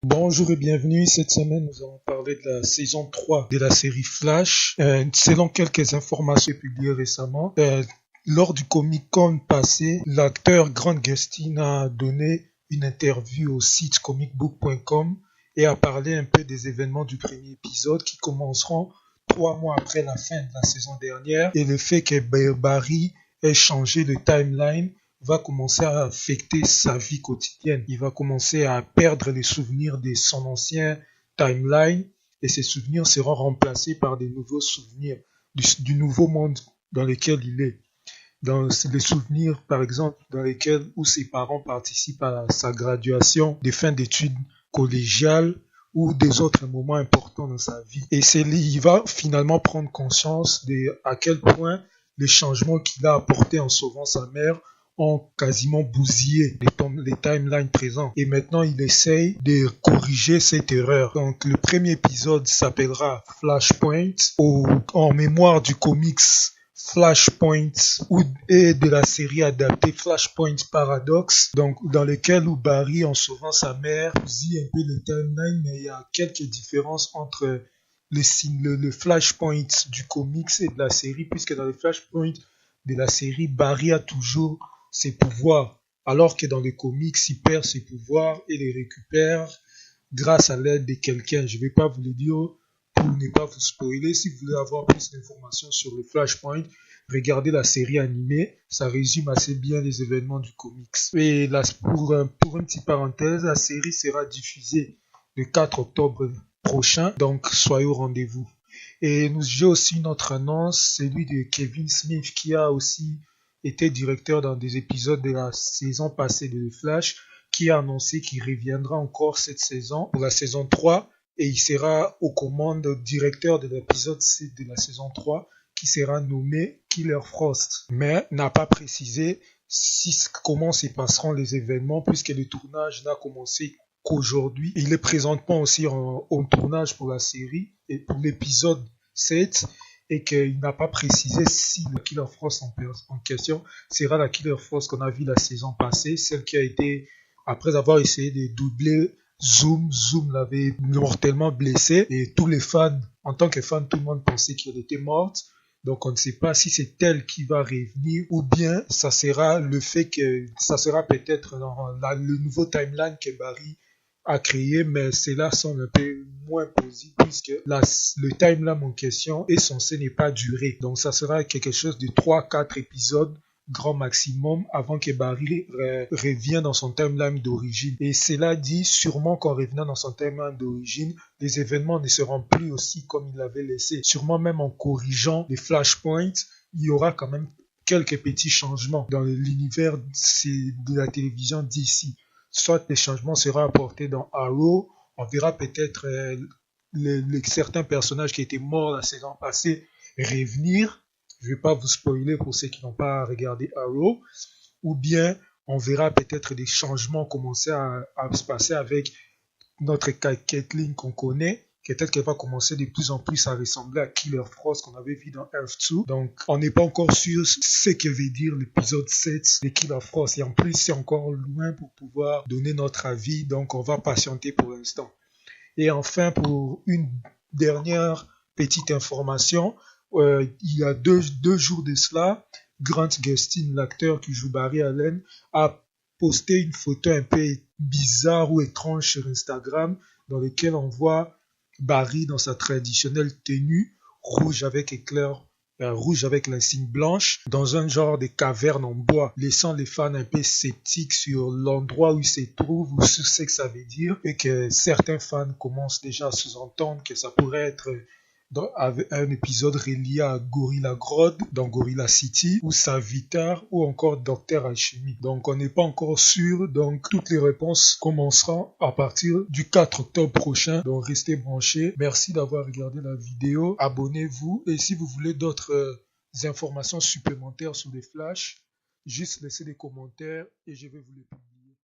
Bonjour et bienvenue. Cette semaine, nous allons parler de la saison 3 de la série Flash. Selon quelques informations publiées récemment, lors du Comic-Con passé, l'acteur Grant Gustin a donné une interview au site comicbook.com et a parlé un peu des événements du premier épisode qui commenceront 3 mois après la fin de la saison dernière et le fait que Barry ait changé le timeline va commencer à affecter sa vie quotidienne. Il va commencer à perdre les souvenirs de son ancien timeline et ces souvenirs seront remplacés par des nouveaux souvenirs du nouveau monde dans lequel il est. Dans les souvenirs, par exemple, dans lesquels où ses parents participent à sa graduation des fins d'études collégiales ou des autres moments importants dans sa vie. Et il va finalement prendre conscience de à quel point les changements qu'il a apportés en sauvant sa mère ont quasiment bousillé les timelines présents. Et maintenant, il essaye de corriger cette erreur. Donc, le premier épisode s'appellera Flashpoint, en mémoire du comics Flashpoint et de la série adaptée Flashpoint Paradox, donc dans lequel où Barry, en sauvant sa mère, bousille un peu le timeline, mais il y a quelques différences entre le Flashpoint du comics et de la série, puisque dans le Flashpoint de la série, Barry a toujours ses pouvoirs, alors que dans les comics, il perd ses pouvoirs et les récupère grâce à l'aide de quelqu'un. Je ne vais pas vous le dire pour ne pas vous spoiler. Si vous voulez avoir plus d'informations sur le Flashpoint, regardez la série animée, ça résume assez bien les événements du comics. Et là, pour une petite parenthèse, la série sera diffusée le 4 octobre prochain, donc soyez au rendez-vous. Et j'ai aussi une autre annonce, celui de Kevin Smith qui a aussi été directeur dans des épisodes de la saison passée de The Flash, qui a annoncé qu'il reviendra encore cette saison pour la saison 3 et il sera aux commandes directeur de l'épisode 7 de la saison 3 qui sera nommé Killer Frost, mais n'a pas précisé comment se passeront les événements puisque le tournage n'a commencé qu'aujourd'hui. Il est présentement aussi au tournage pour la série et pour l'épisode 7 et qu'il n'a pas précisé si la Killer Frost en question sera la Killer Frost qu'on a vu la saison passée, celle qui a été, après avoir essayé de doubler Zoom l'avait mortellement blessée et tous les fans, en tant que fan, tout le monde pensait qu'elle était morte. Donc on ne sait pas si c'est elle qui va revenir ou bien ça sera le fait que ça sera peut-être dans le nouveau timeline que Barry a créé, mais cela semble un peu moins possible puisque le timeline en question est censé ne pas durer. Donc ça sera quelque chose de 3-4 épisodes grand maximum avant que Barry revienne dans son timeline d'origine. Et cela dit sûrement qu'en revenant dans son timeline d'origine, les événements ne seront plus aussi comme il l'avait laissé. Sûrement même en corrigeant les flashpoints, il y aura quand même quelques petits changements dans l'univers de la télévision d'ici. Soit les changements seront apportés dans Arrow, on verra peut-être certains personnages qui étaient morts la saison passée revenir. Je ne vais pas vous spoiler pour ceux qui n'ont pas regardé Arrow. Ou bien on verra peut-être des changements commencer à se passer avec notre Caitlin qu'on connaît. Peut-être qu'elle va commencer de plus en plus à ressembler à Killer Frost qu'on avait vu dans Earth 2. Donc on n'est pas encore sûr ce que veut dire l'épisode 7 de Killer Frost. Et en plus c'est encore loin pour pouvoir donner notre avis. Donc on va patienter pour l'instant. Et enfin pour une dernière petite information, il y a deux jours de cela, Grant Gustin, l'acteur qui joue Barry Allen, a posté une photo un peu bizarre ou étrange sur Instagram dans laquelle on voit Barry dans sa traditionnelle tenue rouge avec éclair, rouge avec l'insigne blanche dans un genre de caverne en bois, laissant les fans un peu sceptiques sur l'endroit où il se trouve ou sur ce que ça veut dire et que certains fans commencent déjà à sous-entendre que ça pourrait être dans un épisode relié à Gorilla Grodd dans Gorilla City ou Savitar ou encore Docteur Alchemy. Donc on n'est pas encore sûr, donc toutes les réponses commenceront à partir du 4 octobre prochain, donc restez branchés. Merci d'avoir regardé la vidéo, abonnez-vous et si vous voulez d'autres informations supplémentaires sur les flashs, juste laissez des commentaires et je vais vous les publier.